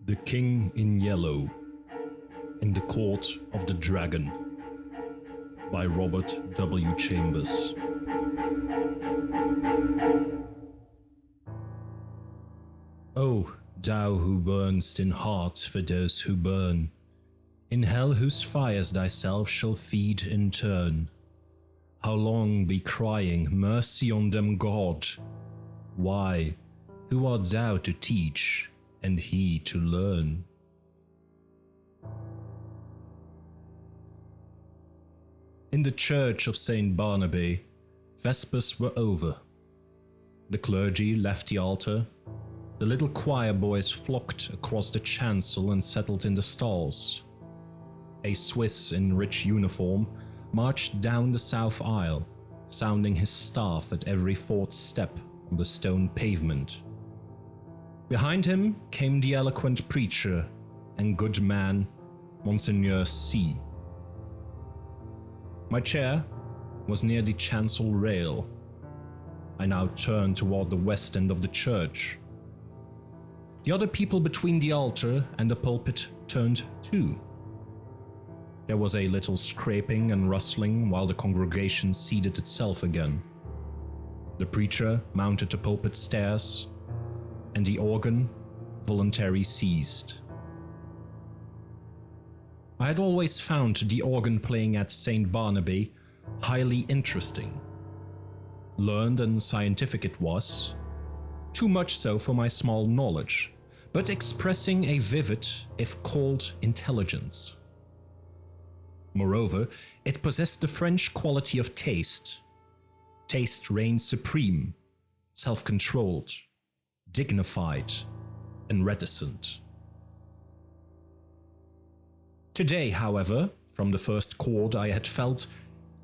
The King in Yellow, in the Court of the Dragon, by Robert W. Chambers. O thou who burn'st in heart for those who burn, in hell whose fires thyself shall feed in turn, how long be crying, mercy on them, God? Why, who art thou to teach, and he to learn? In the church of St. Barnaby, Vespers were over. The clergy left the altar. The little choir boys flocked across the chancel and settled in the stalls. A Swiss in rich uniform marched down the south aisle, sounding his staff at every fourth step on the stone pavement. Behind him came the eloquent preacher and good man, Monseigneur C. My chair was near the chancel rail. I now turned toward the west end of the church. The other people between the altar and the pulpit turned too. There was a little scraping and rustling while the congregation seated itself again. The preacher mounted the pulpit stairs, and the organ voluntarily ceased. I had always found the organ playing at St. Barnaby highly interesting. Learned and scientific it was, too much so for my small knowledge, but expressing a vivid, if cold, intelligence. Moreover, it possessed the French quality of taste. Taste reigned supreme, self-controlled, dignified, and reticent. Today, however, from the first chord I had felt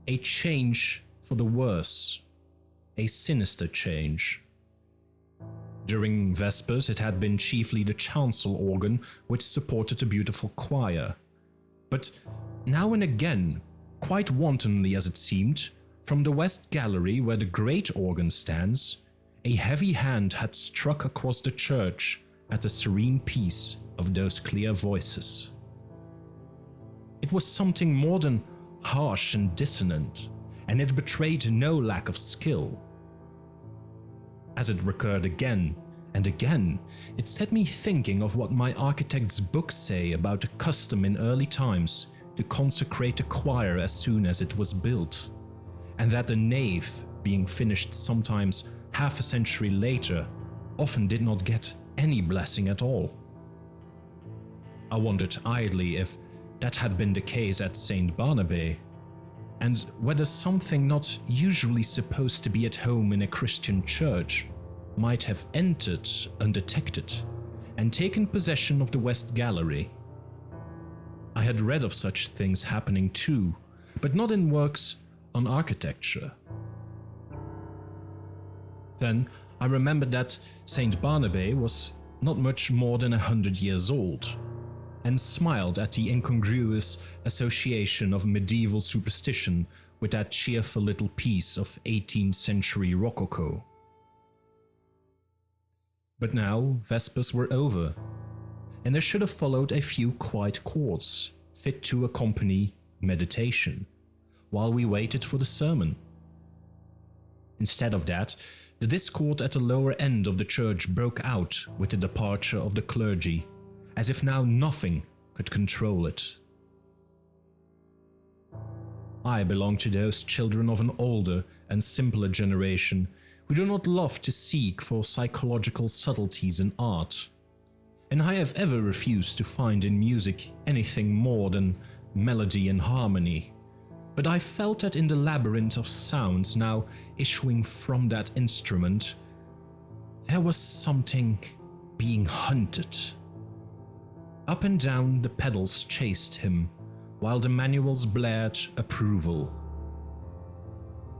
a change for the worse, a sinister change. During Vespers it had been chiefly the chancel organ which supported the beautiful choir, but now and again, quite wantonly as it seemed, from the west gallery where the great organ stands, a heavy hand had struck across the church at the serene peace of those clear voices. It was something more than harsh and dissonant, and it betrayed no lack of skill. As it recurred again and again, it set me thinking of what my architect's books say about the custom in early times to consecrate a choir as soon as it was built, and that the nave, being finished sometimes half a century later, often did not get any blessing at all. I wondered idly if that had been the case at St. Barnaby, and whether something not usually supposed to be at home in a Christian church might have entered undetected and taken possession of the West Gallery. I had read of such things happening too, but not in works on architecture. Then I remembered that St. Barnaby was not much more than 100 years old, and smiled at the incongruous association of medieval superstition with that cheerful little piece of 18th century Rococo. But now Vespers were over, and there should have followed a few quiet chords, fit to accompany meditation, while we waited for the sermon. Instead of that, the discord at the lower end of the church broke out with the departure of the clergy, as if now nothing could control it. I belong to those children of an older and simpler generation who do not love to seek for psychological subtleties in art, and I have ever refused to find in music anything more than melody and harmony. But I felt that in the labyrinth of sounds now issuing from that instrument, there was something being hunted. Up and down the pedals chased him, while the manuals blared approval.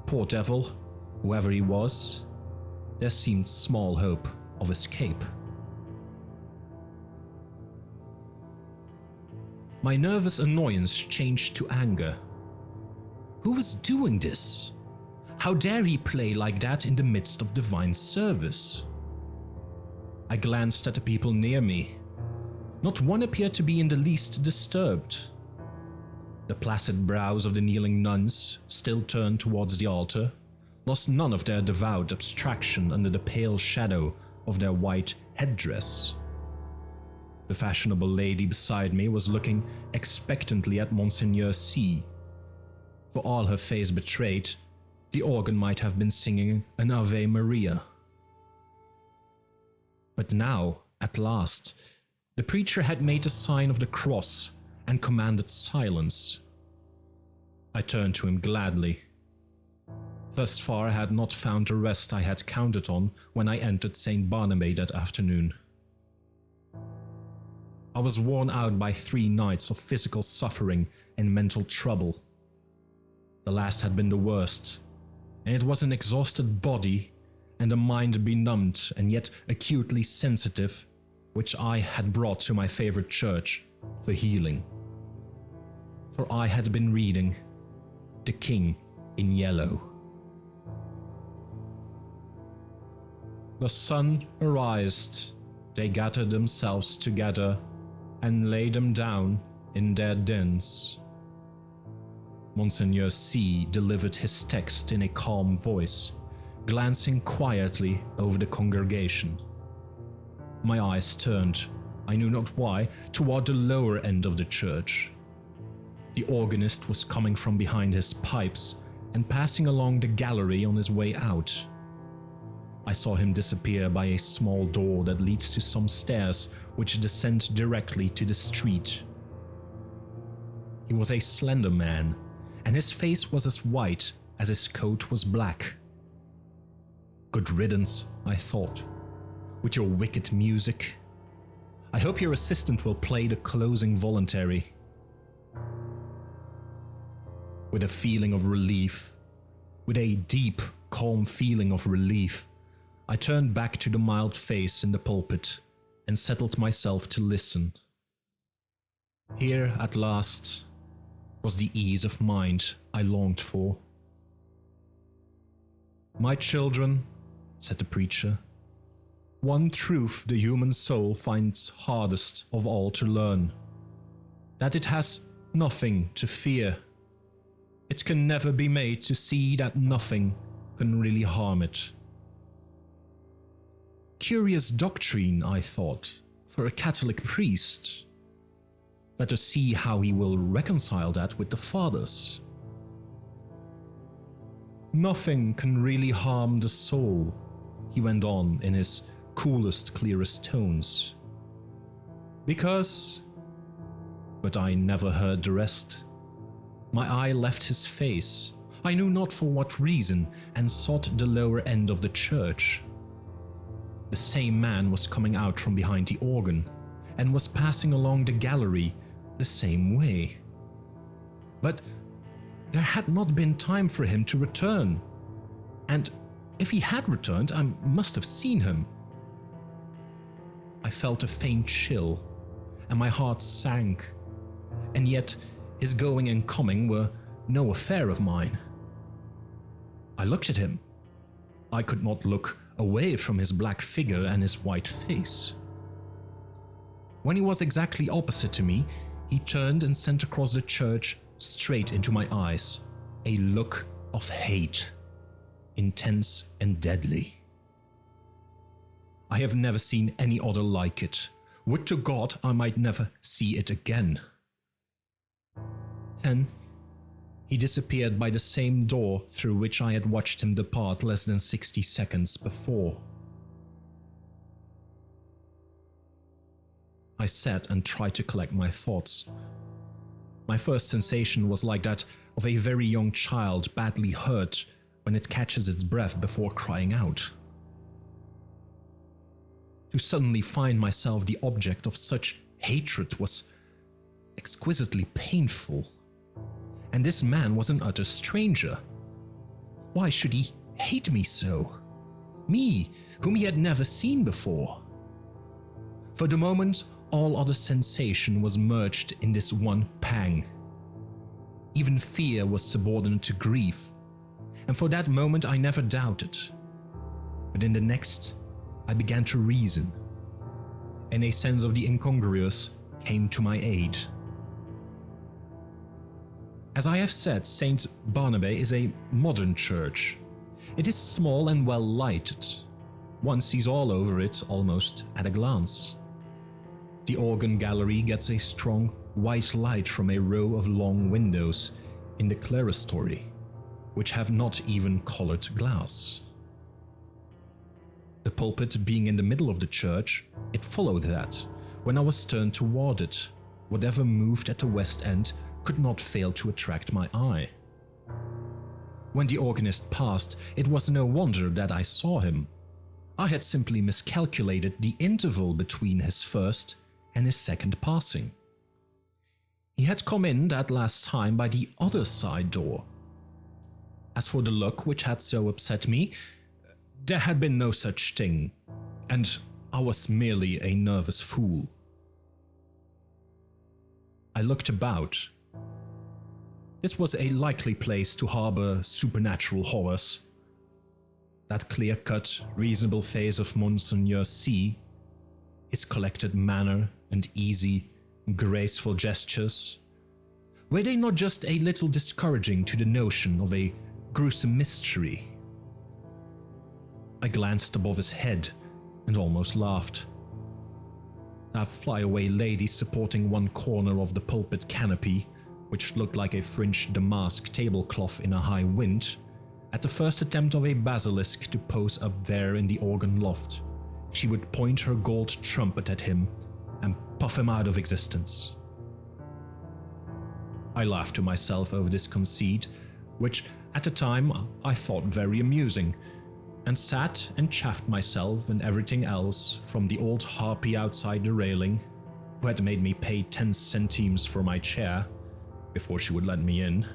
Poor devil, whoever he was, there seemed small hope of escape. My nervous annoyance changed to anger. Who was doing this? How dare he play like that in the midst of divine service? I glanced at the people near me. Not one appeared to be in the least disturbed. The placid brows of the kneeling nuns, still turned towards the altar, lost none of their devout abstraction under the pale shadow of their white headdress. The fashionable lady beside me was looking expectantly at Monseigneur C. For all her face betrayed, the organ might have been singing an Ave Maria. But now, at last, the preacher had made a sign of the cross and commanded silence. I turned to him gladly. Thus far I had not found the rest I had counted on when I entered St. Barnabé that afternoon. I was worn out by 3 nights of physical suffering and mental trouble. The last had been the worst, and it was an exhausted body and a mind benumbed and yet acutely sensitive which I had brought to my favorite church for healing. For I had been reading The King in Yellow. The sun arised, they gathered themselves together and laid them down in their dens. Monseigneur C. delivered his text in a calm voice, glancing quietly over the congregation. My eyes turned, I knew not why, toward the lower end of the church. The organist was coming from behind his pipes and passing along the gallery on his way out. I saw him disappear by a small door that leads to some stairs which descend directly to the street. He was a slender man, and his face was as white as his coat was black. Good riddance, I thought, with your wicked music. I hope your assistant will play the closing voluntary. With a feeling of relief, with a deep, calm feeling of relief, I turned back to the mild face in the pulpit and settled myself to listen. Here, at last, was the ease of mind I longed for. "My children," said the preacher, "one truth the human soul finds hardest of all to learn, that it has nothing to fear. It can never be made to see that nothing can really harm it." Curious doctrine, I thought, for a Catholic priest. Let us see how he will reconcile that with the Fathers. "Nothing can really harm the soul," he went on in his coolest, clearest tones. "Because—" But I never heard the rest. My eye left his face, I knew not for what reason, and sought the lower end of the church. The same man was coming out from behind the organ, and was passing along the gallery the same way. But there had not been time for him to return, and if he had returned, I must have seen him. I felt a faint chill, and my heart sank, and yet his going and coming were no affair of mine. I looked at him. I could not look away from his black figure and his white face. When he was exactly opposite to me, he turned and sent across the church straight into my eyes a look of hate, intense and deadly. I have never seen any other like it. Would to God I might never see it again. Then he disappeared by the same door through which I had watched him depart less than 60 seconds before. I sat and tried to collect my thoughts. My first sensation was like that of a very young child badly hurt when it catches its breath before crying out. To suddenly find myself the object of such hatred was exquisitely painful. And this man was an utter stranger. Why should he hate me so? Me, whom he had never seen before. For the moment, all other sensation was merged in this one pang. Even fear was subordinate to grief, and for that moment I never doubted. But in the next, I began to reason. and a sense of the incongruous came to my aid. As I have said, St. Barnabé is a modern church. It is small and well lighted. One sees all over it almost at a glance. The organ gallery gets a strong white light from a row of long windows in the clerestory, which have not even colored glass. The pulpit being in the middle of the church, it followed that. When I was turned toward it, whatever moved at the west end could not fail to attract my eye. When the organist passed, it was no wonder that I saw him. I had simply miscalculated the interval between his first and his second passing. He had come in that last time by the other side door. As for the look which had so upset me, there had been no such thing, and I was merely a nervous fool. I looked about. This was a likely place to harbor supernatural horrors. That clear-cut, reasonable face of Monseigneur C, his collected manner and easy, graceful gestures, were they not just a little discouraging to the notion of a gruesome mystery? I glanced above his head and almost laughed. A flyaway lady supporting one corner of the pulpit canopy, which looked like a fringed damask tablecloth in a high wind, at the first attempt of a basilisk to pose up there in the organ loft, she would point her gold trumpet at him and puff him out of existence. I laughed to myself over this conceit, which at the time I thought very amusing, and sat and chaffed myself and everything else, from the old harpy outside the railing, who had made me pay 10 centimes for my chair before she would let me in.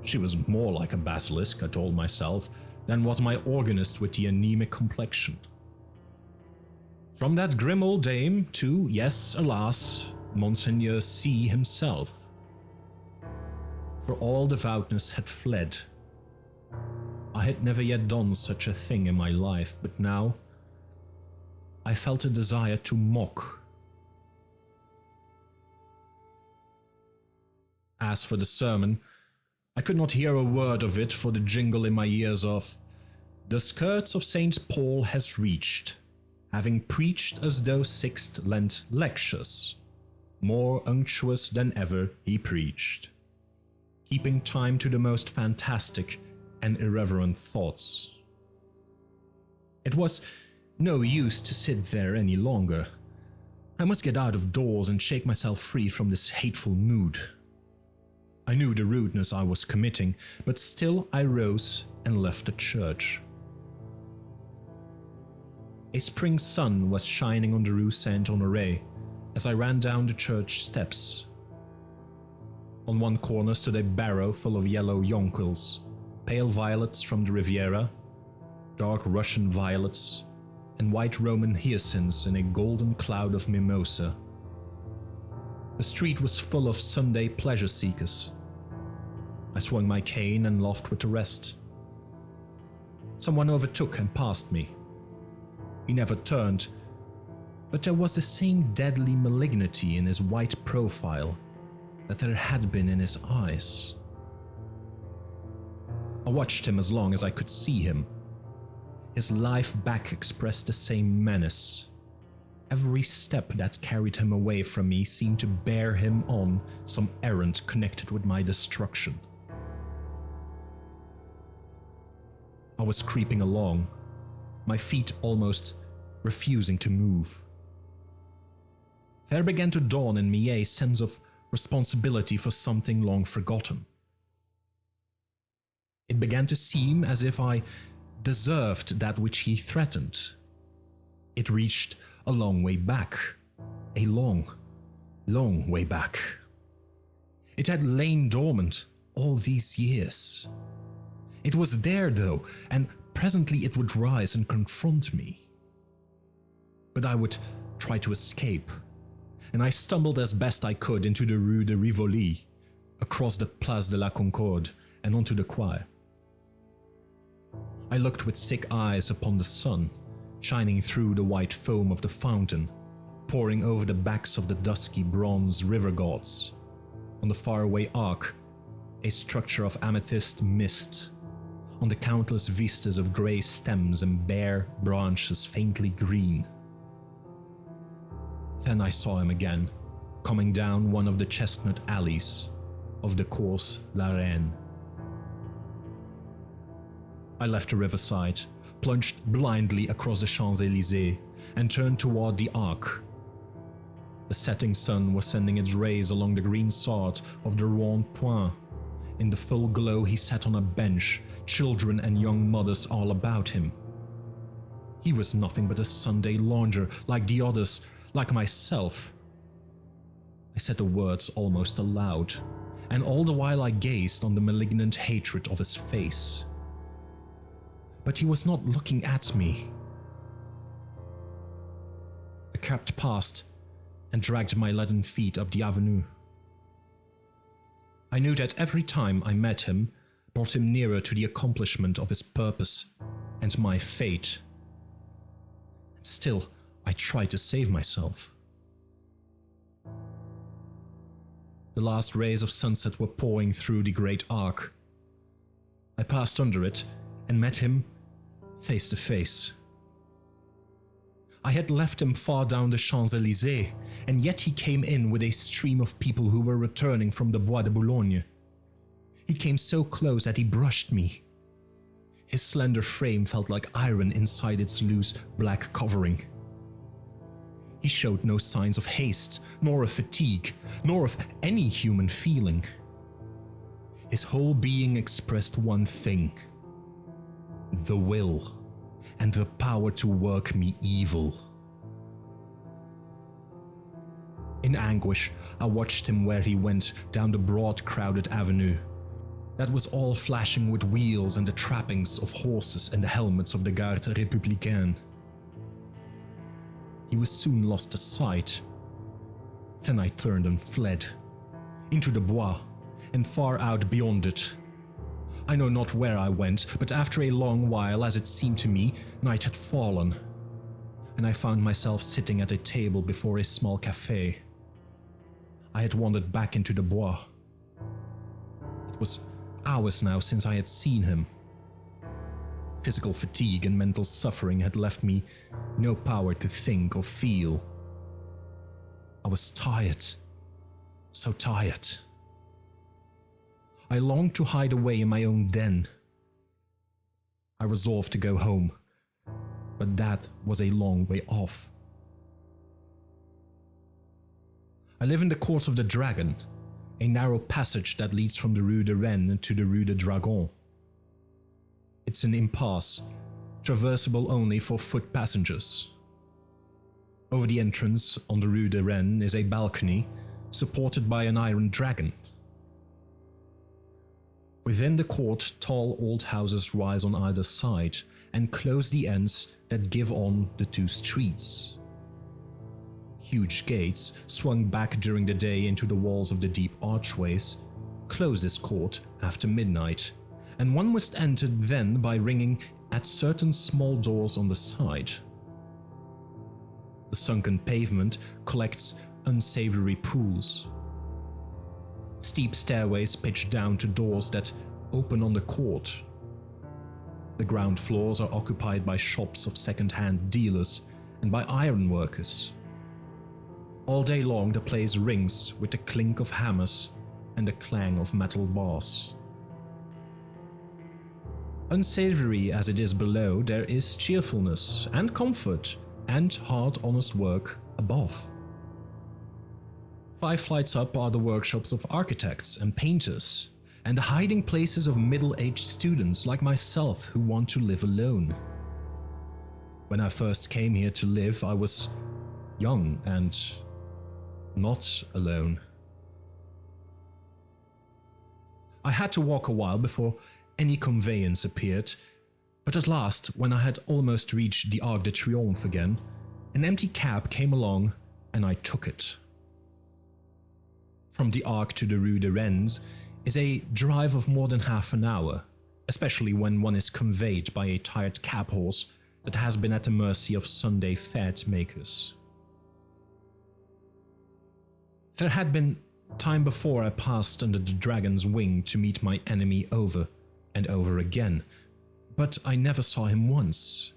She was more like a basilisk, I told myself, than was my organist with the anemic complexion. From that grim old dame to, yes, alas, Monseigneur C himself. For all devoutness had fled. I had never yet done such a thing in my life, but now I felt a desire to mock. As for the sermon, I could not hear a word of it for the jingle in my ears of "The skirts of St. Paul has reached, having preached as though Sixth Lent lectures. More unctuous than ever he preached, keeping time to the most fantastic and irreverent thoughts." It was no use to sit there any longer. I must get out of doors and shake myself free from this hateful mood. I knew the rudeness I was committing, but still I rose and left the church. A spring sun was shining on the Rue Saint-Honoré as I ran down the church steps. On one corner stood a barrow full of yellow jonquils, pale violets from the Riviera, dark Russian violets, and white Roman hyacinths in a golden cloud of mimosa. The street was full of Sunday pleasure seekers. I swung my cane and laughed with the rest. Someone overtook and passed me. He never turned, but there was the same deadly malignity in his white profile that there had been in his eyes. I watched him as long as I could see him. His lithe back expressed the same menace. Every step that carried him away from me seemed to bear him on some errand connected with my destruction. I was creeping along, my feet almost refusing to move. There began to dawn in me a sense of responsibility for something long forgotten. It began to seem as if I deserved that which he threatened. It reached a long way back. A long, long way back. It had lain dormant all these years. It was there, though, and presently it would rise and confront me. But I would try to escape, and I stumbled as best I could into the Rue de Rivoli, across the Place de la Concorde, and onto the quai. I looked with sick eyes upon the sun, shining through the white foam of the fountain, pouring over the backs of the dusky bronze river gods. On the faraway arc, a structure of amethyst mist. On the countless vistas of grey stems and bare branches faintly green. Then I saw him again, coming down one of the chestnut alleys of the Cours La Reine. I left the riverside, plunged blindly across the Champs-Élysées, and turned toward the Arc. The setting sun was sending its rays along the green sod of the Rond Point. In the full glow he sat on a bench, children and young mothers all about him. He was nothing but a Sunday lounger, like the others, like myself. I said the words almost aloud, and all the while I gazed on the malignant hatred of his face. But he was not looking at me. I crept past and dragged my leaden feet up the avenue. I knew that every time I met him brought him nearer to the accomplishment of his purpose and my fate. And still, I tried to save myself. The last rays of sunset were pouring through the great arc. I passed under it and met him face to face. I had left him far down the Champs-Élysées, and yet he came in with a stream of people who were returning from the Bois de Boulogne. He came so close that he brushed me. His slender frame felt like iron inside its loose black covering. He showed no signs of haste, nor of fatigue, nor of any human feeling. His whole being expressed one thing: the will and the power to work me evil. In anguish, I watched him where he went down the broad, crowded avenue. That was all flashing with wheels and the trappings of horses and the helmets of the Garde Républicaine. He was soon lost to sight. Then I turned and fled, into the bois, and far out beyond it. I know not where I went, but after a long while, as it seemed to me, night had fallen, and I found myself sitting at a table before a small café. I had wandered back into the bois. It was hours now since I had seen him. Physical fatigue and mental suffering had left me no power to think or feel. I was tired, so tired. I longed to hide away in my own den. I resolved to go home, but that was a long way off. I live in the Court of the Dragon, a narrow passage that leads from the Rue de Rennes to the Rue de Dragon. It's an impasse, traversable only for foot passengers. Over the entrance on the Rue de Rennes is a balcony supported by an iron dragon. Within the court, tall old houses rise on either side and close the ends that give on the two streets. Huge gates, swung back during the day into the walls of the deep archways, close this court after midnight, and one must enter then by ringing at certain small doors on the side. The sunken pavement collects unsavory pools. Steep stairways pitch down to doors that open on the court. The ground floors are occupied by shops of second-hand dealers and by ironworkers. All day long the place rings with the clink of hammers and the clang of metal bars. Unsavory as it is below, there is cheerfulness and comfort and hard, honest work above. 5 flights up are the workshops of architects and painters, and the hiding places of middle-aged students like myself who want to live alone. When I first came here to live, I was young and not alone. I had to walk a while before any conveyance appeared, but at last, when I had almost reached the Arc de Triomphe again, an empty cab came along and I took it. From the Arc to the Rue de Rennes is a drive of more than half an hour, especially when one is conveyed by a tired cab horse that has been at the mercy of Sunday fete makers. There had been time before I passed under the dragon's wing to meet my enemy over and over again, but I never saw him once,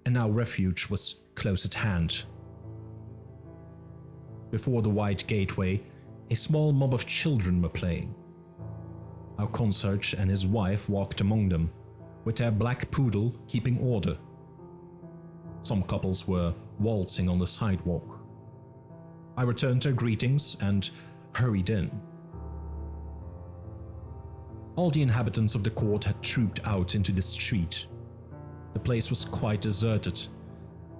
and now refuge was close at hand. Before the wide gateway, a small mob of children were playing. Our concierge and his wife walked among them, with their black poodle keeping order. Some couples were waltzing on the sidewalk. I returned their greetings and hurried in. All the inhabitants of the court had trooped out into the street. The place was quite deserted,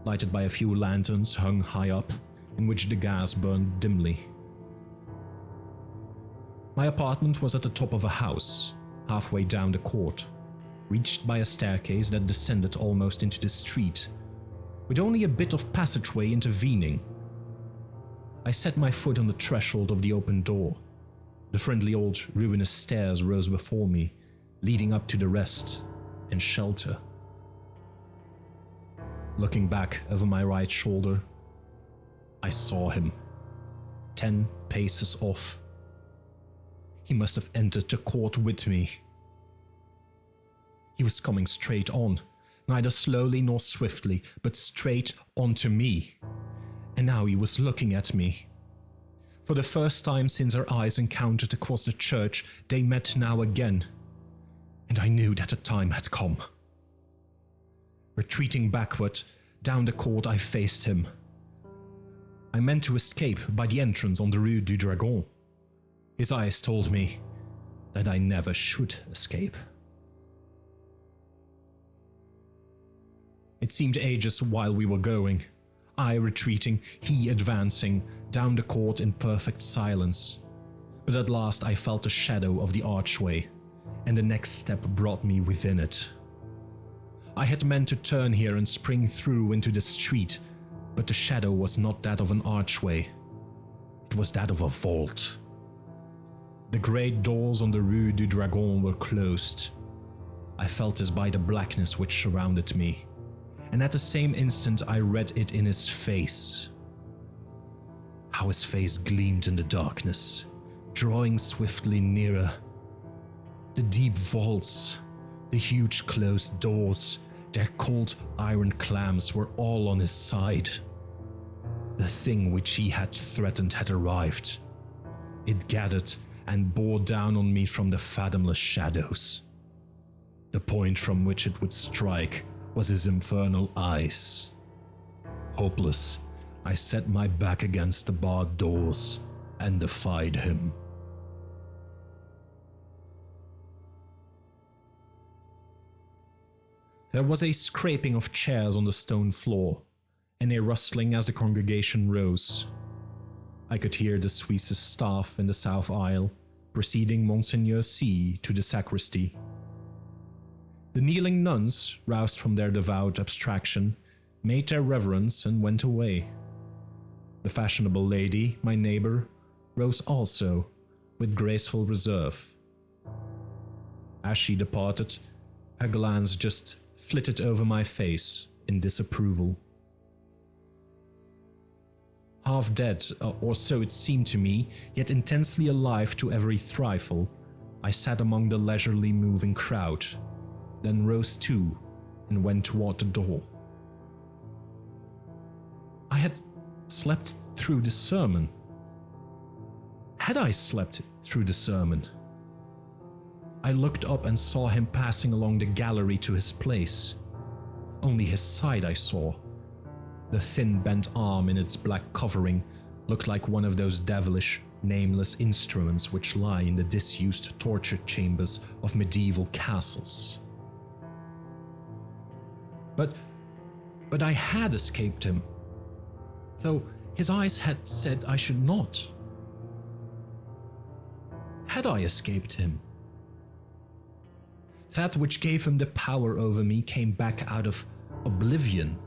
lighted by a few lanterns hung high up, in which the gas burned dimly. My apartment was at the top of a house, halfway down the court, reached by a staircase that descended almost into the street, with only a bit of passageway intervening. I set my foot on the threshold of the open door. The friendly old ruinous stairs rose before me, leading up to the rest and shelter. Looking back over my right shoulder, I saw him, 10 paces off. He must have entered the court with me. He was coming straight on, neither slowly nor swiftly, but straight onto me. And now he was looking at me. For the first time since our eyes encountered across the church, they met now again, and I knew that the time had come. Retreating backward, down the court I faced him. I meant to escape by the entrance on the Rue du Dragon. His eyes told me that I never should escape. It seemed ages while we were going, I retreating, he advancing, down the court in perfect silence. But at last I felt the shadow of the archway, and the next step brought me within it. I had meant to turn here and spring through into the street, but the shadow was not that of an archway. It was that of a vault. The great doors on the Rue du Dragon were closed. I felt this by the blackness which surrounded me, and at the same instant I read it in his face. How his face gleamed in the darkness, drawing swiftly nearer. The deep vaults, the huge closed doors, their cold iron clamps were all on his side. The thing which he had threatened had arrived. It gathered and bore down on me from the fathomless shadows. The point from which it would strike was his infernal eyes. Hopeless, I set my back against the barred doors and defied him. There was a scraping of chairs on the stone floor, and a rustling as the congregation rose. I could hear the Suisse's staff in the south aisle, preceding Monseigneur C to the sacristy. The kneeling nuns, roused from their devout abstraction, made their reverence and went away. The fashionable lady, my neighbor, rose also, with graceful reserve. As she departed, her glance just flitted over my face in disapproval. Half dead, or so it seemed to me, yet intensely alive to every trifle, I sat among the leisurely moving crowd, then rose too and went toward the door. I had slept through the sermon. Had I slept through the sermon? I looked up and saw him passing along the gallery to his place. Only his side I saw. The thin bent arm in its black covering looked like one of those devilish, nameless instruments which lie in the disused torture chambers of medieval castles. But I had escaped him, though his eyes had said I should not. Had I escaped him? That which gave him the power over me came back out of oblivion,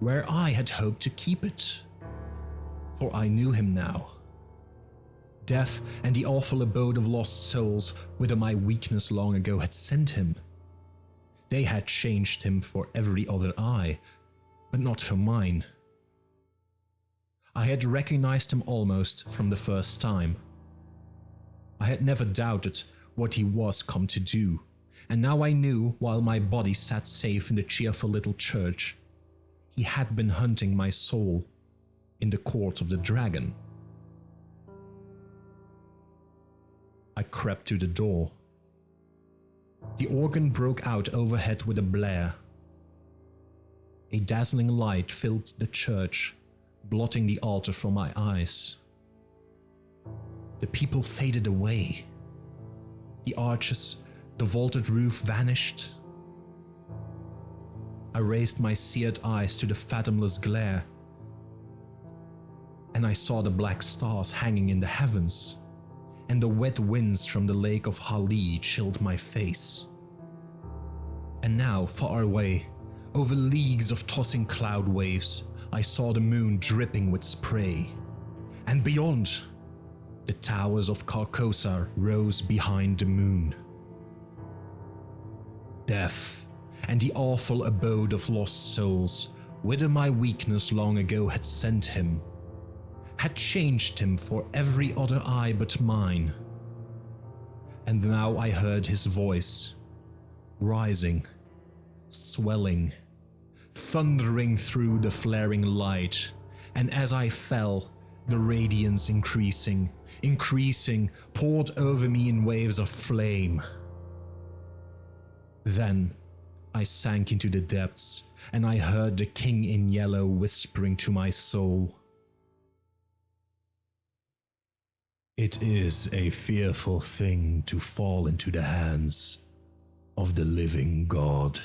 where I had hoped to keep it. For I knew him now. Death and the awful abode of lost souls, whither my weakness long ago had sent him. They had changed him for every other eye, but not for mine. I had recognized him almost from the first time. I had never doubted what he was come to do, and now I knew, while my body sat safe in the cheerful little church, he had been hunting my soul in the court of the dragon. I crept to the door. The organ broke out overhead with a blare. A dazzling light filled the church, blotting the altar from my eyes. The people faded away. The arches, the vaulted roof vanished. I raised my seared eyes to the fathomless glare, and I saw the black stars hanging in the heavens, and the wet winds from the lake of Hali chilled my face. And now, far away, over leagues of tossing cloud waves, I saw the moon dripping with spray, and beyond, the towers of Carcosa rose behind the moon. Death, and the awful abode of lost souls, whither my weakness long ago had sent him, had changed him for every other eye but mine. And now I heard his voice, rising, swelling, thundering through the flaring light, and as I fell, the radiance increasing, poured over me in waves of flame. Then I sank into the depths, and I heard the King in Yellow whispering to my soul, "It is a fearful thing to fall into the hands of the living God."